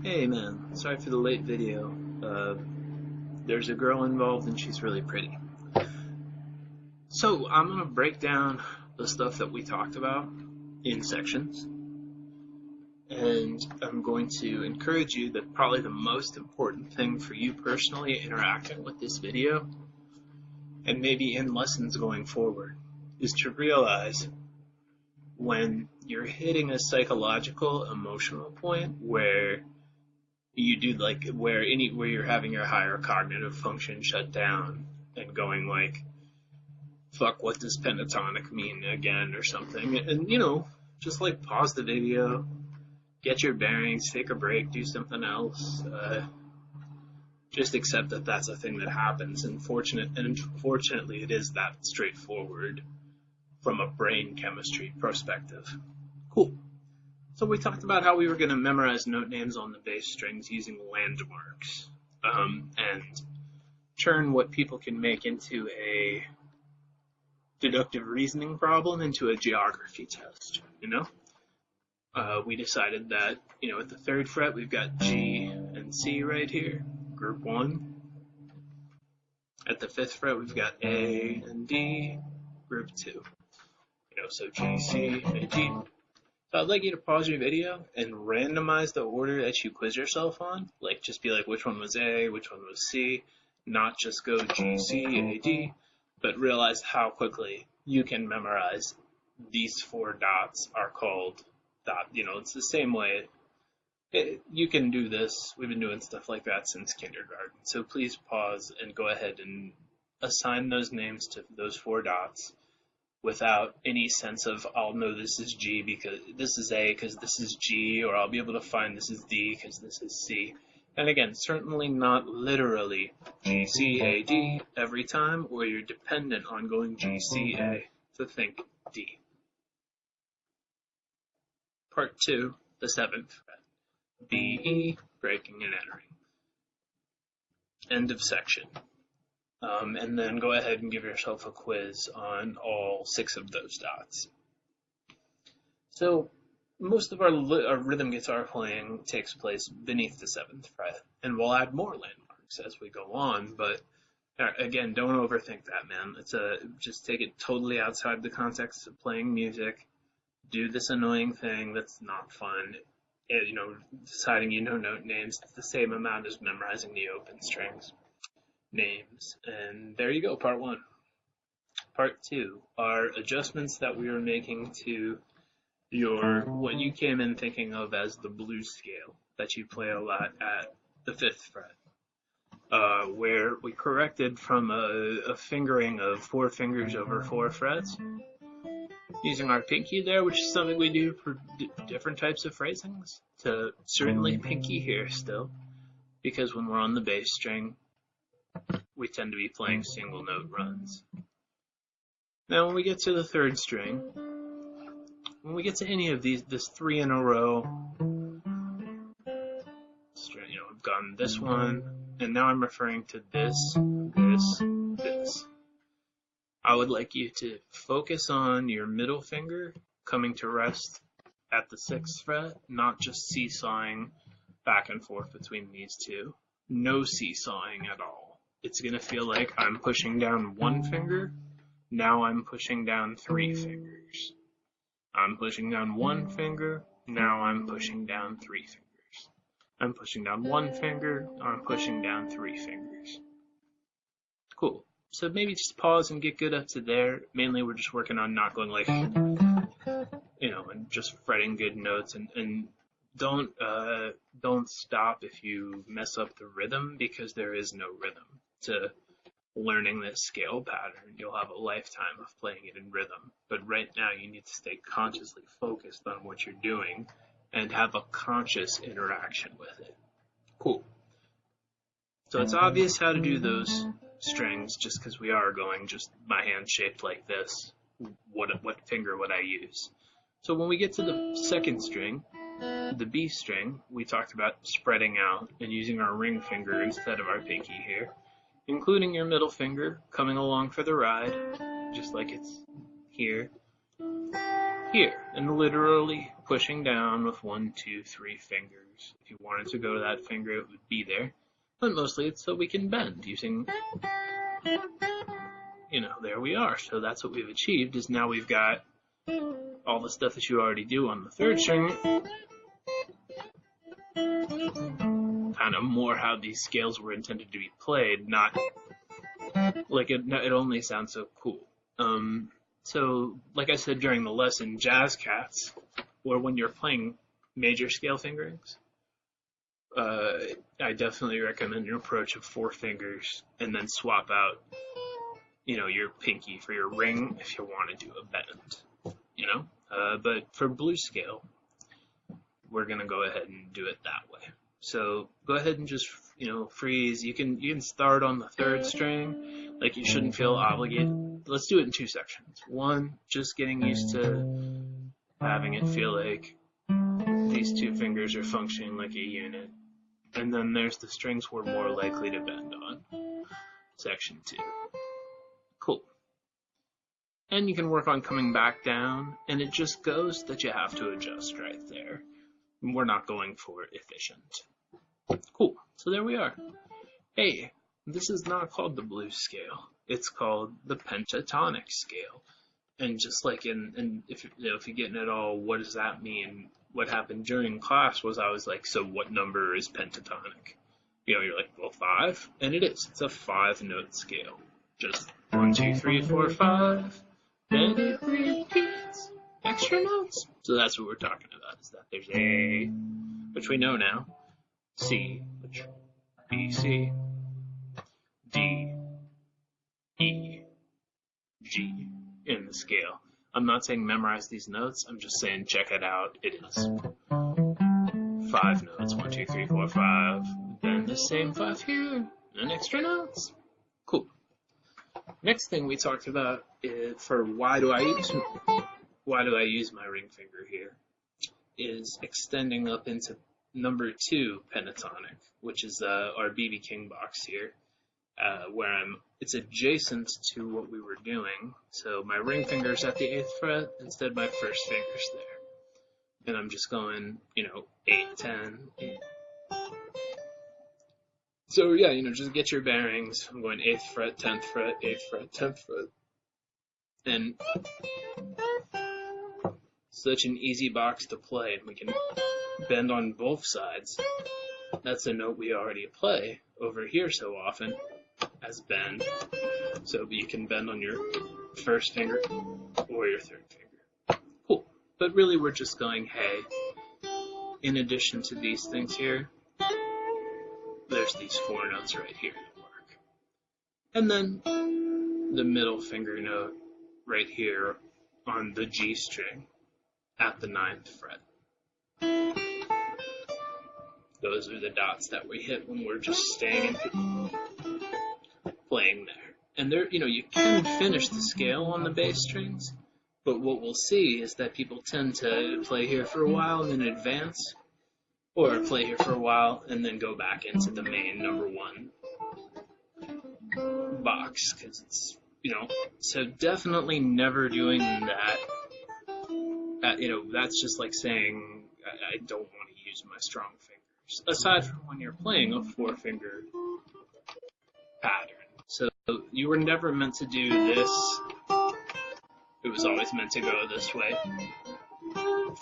Hey man, sorry for the late video. There's a girl involved and she's really pretty. So I'm gonna break down the stuff that we talked about in sections, and I'm going to encourage you that probably the most important thing for you personally interacting with this video, and maybe in lessons going forward, is to realize when you're hitting a psychological, emotional point where you do like where you're having your higher cognitive function shut down and going like, fuck, what does pentatonic mean again or something, and just like pause the video, get your bearings, take a break, do something else. Just accept that that's a thing that happens, and unfortunately it is that straightforward from a brain chemistry perspective. Cool. So we talked about how we were going to memorize note names on the bass strings using landmarks, and turn what people can make into a deductive reasoning problem into a geography test, We decided that, at the 3rd fret, we've got G and C right here, group 1. At the 5th fret, we've got A and D, group 2. So G, C, A, D. So I'd like you to pause your video and randomize the order that you quiz yourself on. Like, just be like, which one was A, which one was C, not just go G, C, A, D, but realize how quickly you can memorize these 4 dots are called dot. It's the same way. You can do this. We've been doing stuff like that since kindergarten. So please pause and go ahead and assign those names to those 4 dots without any sense of, I'll know this is G because this is A because this is G, or I'll be able to find this is D because this is C. And again, certainly not literally G, C, A, D every time, or you're dependent on going G, C, A to think D. Part 2, the 7th fret. B, E, breaking and entering. End of section. And then go ahead and give yourself a quiz on all 6 of those dots. So most of our rhythm guitar playing takes place beneath the 7th fret, and we'll add more landmarks as we go on, but again, don't overthink that, man. Just take it totally outside the context of playing music. Do this annoying thing that's not fun. Deciding note names. It's the same amount as memorizing the open strings names. And there you go, part 1. Part 2 are adjustments that we are making to what you came in thinking of as the blues scale that you play a lot at the 5th fret, where we corrected from a fingering of 4 fingers over 4 frets using our pinky there, which is something we do for different types of phrasings, to certainly pinky here still, because when we're on the bass string, we tend to be playing single note runs. Now when we get to the 3rd string, when we get to any of this 3 in a row string, I've gotten this one, and now I'm referring to this, this. I would like you to focus on your middle finger coming to rest at the 6th fret, not just seesawing back and forth between these 2. No seesawing at all. It's going to feel like I'm pushing down 1 finger, now I'm pushing down 3 fingers. I'm pushing down 1 finger, now I'm pushing down 3 fingers. I'm pushing down 1 finger, I'm pushing down 3 fingers. Cool. So maybe just pause and get good up to there. Mainly we're just working on not going like, and just fretting good notes, and don't stop if you mess up the rhythm, because there is no rhythm to learning this scale pattern. You'll have a lifetime of playing it in rhythm, but right now you need to stay consciously focused on what you're doing and have a conscious interaction with it. Cool. So it's obvious how to do those strings just because we are going just my hand shaped like this. What finger would I use? So when we get to the 2nd string, the B string, we talked about spreading out and using our ring finger instead of our pinky here, including your middle finger coming along for the ride, just like it's here. here, and literally pushing down with 1, 2, 3 fingers. If you wanted to go to that finger, it would be there. But mostly it's so we can bend using, there we are. So that's what we've achieved, is now we've got all the stuff that you already do on the third string, kind of more how these scales were intended to be played, not like it only sounds so cool. So, like I said during the lesson, jazz cats, or when you're playing major scale fingerings, I definitely recommend an approach of 4 fingers, and then swap out, your pinky for your ring if you want to do a bend, But for blues scale, we're gonna go ahead and do it that way. So go ahead and just, freeze. You can start on the third string, like you shouldn't feel obligated. Let's do it in 2 sections. 1, just getting used to having it feel like these 2 fingers are functioning like a unit. And then there's the strings we're more likely to bend on. Section 2. Cool. And you can work on coming back down, and it just goes that you have to adjust right there. We're not going for efficient. Cool. So there we are. Hey, this is not called the blues scale. It's called the pentatonic scale. And just like if you're getting it all, what does that mean? What happened during class was I was like, so what number is pentatonic? You're like, well, 5, and it is. It's a 5-note scale. Just 1, 2, 3, 4, 5. Then it repeats. Extra notes. So that's what we're talking about. Is that there's A, which we know now. C, which B, C, D, E, G in the scale. I'm not saying memorize these notes. I'm just saying check it out. It is 5 notes. 1, 2, 3, 4, 5. Then the same 5 here. And extra notes. Cool. Next thing we talked about is for why do I use my ring finger here, is extending up into number 2 pentatonic, which is our BB King box here, where it's adjacent to what we were doing. So my ring finger's at the 8th fret, instead my first finger's there. And I'm just going, 8, 10, 8. So yeah, just get your bearings. I'm going 8th fret, 10th fret, 8th fret, 10th fret. And such an easy box to play. We can bend on both sides. That's a note we already play over here so often as bend. So you can bend on your first finger or your third finger. Cool. But really we're just going, hey, in addition to these things here, there's these 4 notes right here that work. And then the middle finger note right here on the G string at the 9th fret. Those are the dots that we hit when we're just staying and playing there. And there, you can finish the scale on the bass strings, but what we'll see is that people tend to play here for a while and then advance, or play here for a while and then go back into the main number 1 box, because it's, so definitely never doing that. That's just like saying I don't want to use my strong fingers, aside from when you're playing a 4-finger pattern. So you were never meant to do this. It was always meant to go this way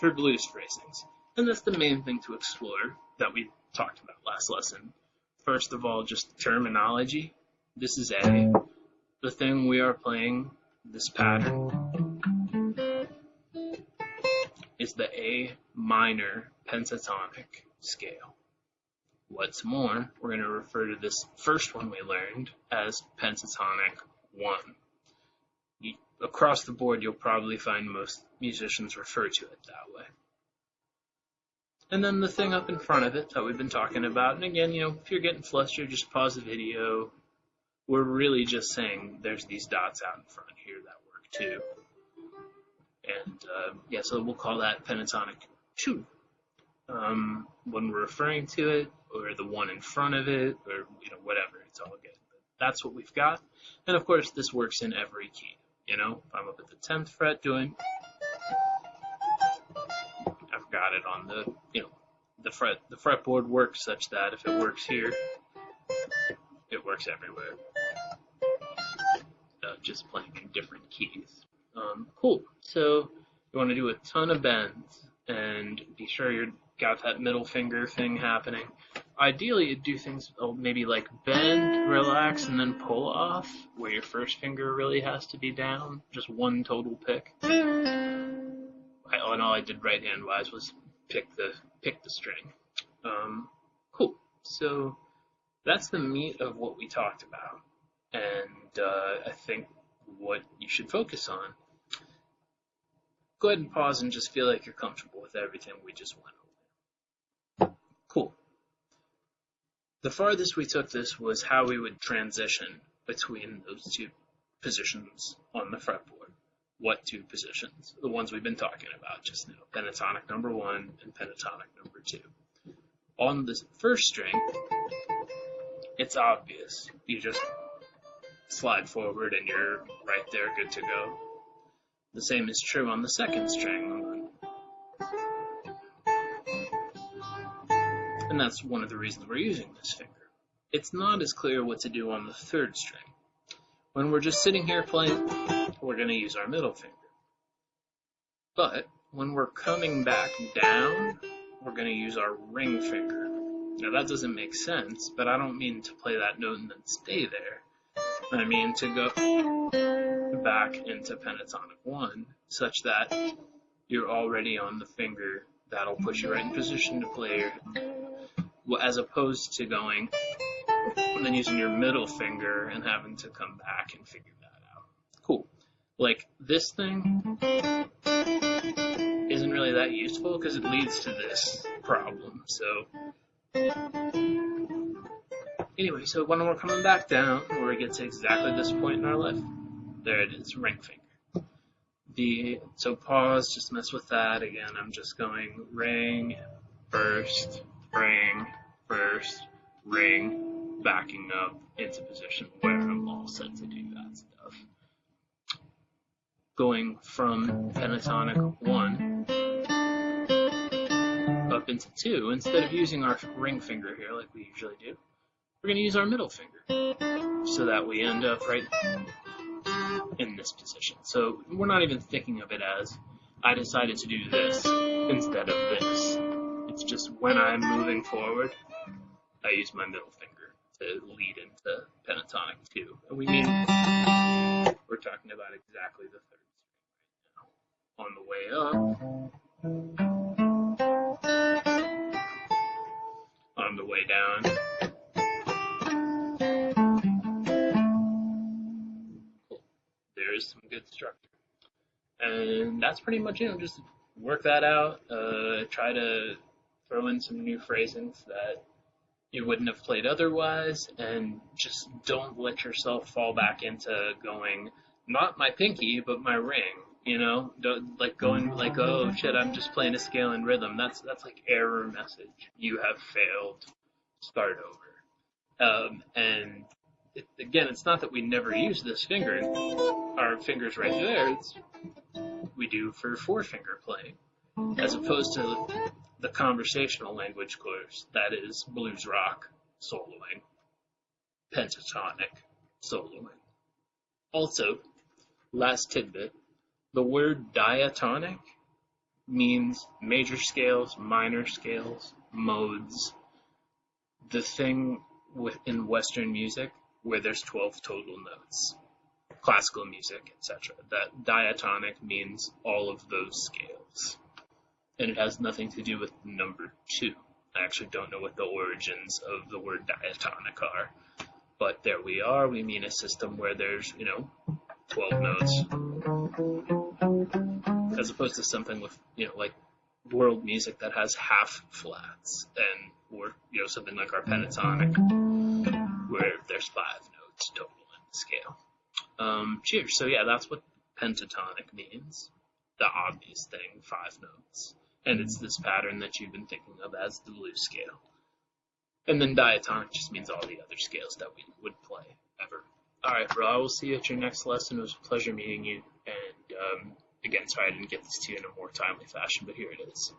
for blues phrasings. And that's the main thing to explore that we talked about last lesson. First of all, just terminology. This is A. The thing we are playing, this pattern, is the A minor pentatonic scale. What's more, we're going to refer to this first one we learned as pentatonic 1. Across the board, you'll probably find most musicians refer to it that way. And then the thing up in front of it that we've been talking about, and again, if you're getting flustered, just pause the video. We're really just saying there's these dots out in front here that work too. And so we'll call that pentatonic 2 when we're referring to it, or the one in front of it, or whatever. It's all good. But that's what we've got. And of course, this works in every key. If I'm up at the 10th fret doing, got it on the, the fretboard works such that if it works here, it works everywhere. Just playing different keys. Cool. So you want to do a ton of bends and be sure you got that middle finger thing happening. Ideally, you'd do things maybe like bend, relax, and then pull off, where your first finger really has to be down. Just one total pick. All I did right hand wise was pick the string. Cool. So that's the meat of what we talked about, and I think what you should focus on. Go ahead and pause and just feel like you're comfortable with everything we just went over. Cool. The farthest we took this was how we would transition between those two positions on the fretboard. What two positions? The ones we've been talking about just now. Pentatonic number 1 and pentatonic number 2. On the first string, it's obvious. You just slide forward and you're right there, good to go. The same is true on the second string. And that's one of the reasons we're using this finger. It's not as clear what to do on the third string. When we're just sitting here playing, we're going to use our middle finger. But when we're coming back down, we're going to use our ring finger. Now that doesn't make sense, but I don't mean to play that note and then stay there. I mean to go back into pentatonic 1, such that you're already on the finger that'll put you right in position to play, as opposed to going and then using your middle finger and having to come back and figure that out. Cool. Like this thing isn't really that useful because it leads to this problem. So anyway, so when we're coming back down, where we get to exactly this point in our life, there it is, ring finger. So pause, just mess with that. Again, I'm just going ring, first, ring, backing up into position where I'm all set to do that stuff. Going from pentatonic 1 up into 2, instead of using our ring finger here like we usually do, we're going to use our middle finger so that we end up right in this position. So we're not even thinking of it as I decided to do this instead of this. It's just when I'm moving forward, I use my middle finger to lead into pentatonic 2. And we mean we're talking about exactly the third string right now. On the way down. There's some good structure. And that's pretty much it. Just work that out. Try to throw in some new phrasings that you wouldn't have played otherwise, and just don't let yourself fall back into going, not my pinky, but my ring. Don't, like going like, oh shit, I'm just playing a scale and rhythm. That's like error message. You have failed. Start over. And again, it's not that we never use this finger. Our finger's right there. We do for 4-finger playing, as opposed to the conversational language course that is blues rock soloing, pentatonic soloing. Also, last tidbit, the word diatonic means major scales, minor scales, modes. The thing in Western music where there's 12 total notes, classical music, etc. That diatonic means all of those scales. And it has nothing to do with number 2. I actually don't know what the origins of the word diatonic are. But there we are. We mean a system where there's, 12 notes. As opposed to something with, like world music that has half flats, or something like our pentatonic, where there's 5 notes total in the scale. Cheers. So yeah, that's what pentatonic means. The obvious thing, 5 notes. And it's this pattern that you've been thinking of as the blues scale. And then diatonic just means all the other scales that we would play ever. Alright, bro, I will see you at your next lesson. It was a pleasure meeting you. And again, sorry I didn't get this to you in a more timely fashion, but here it is.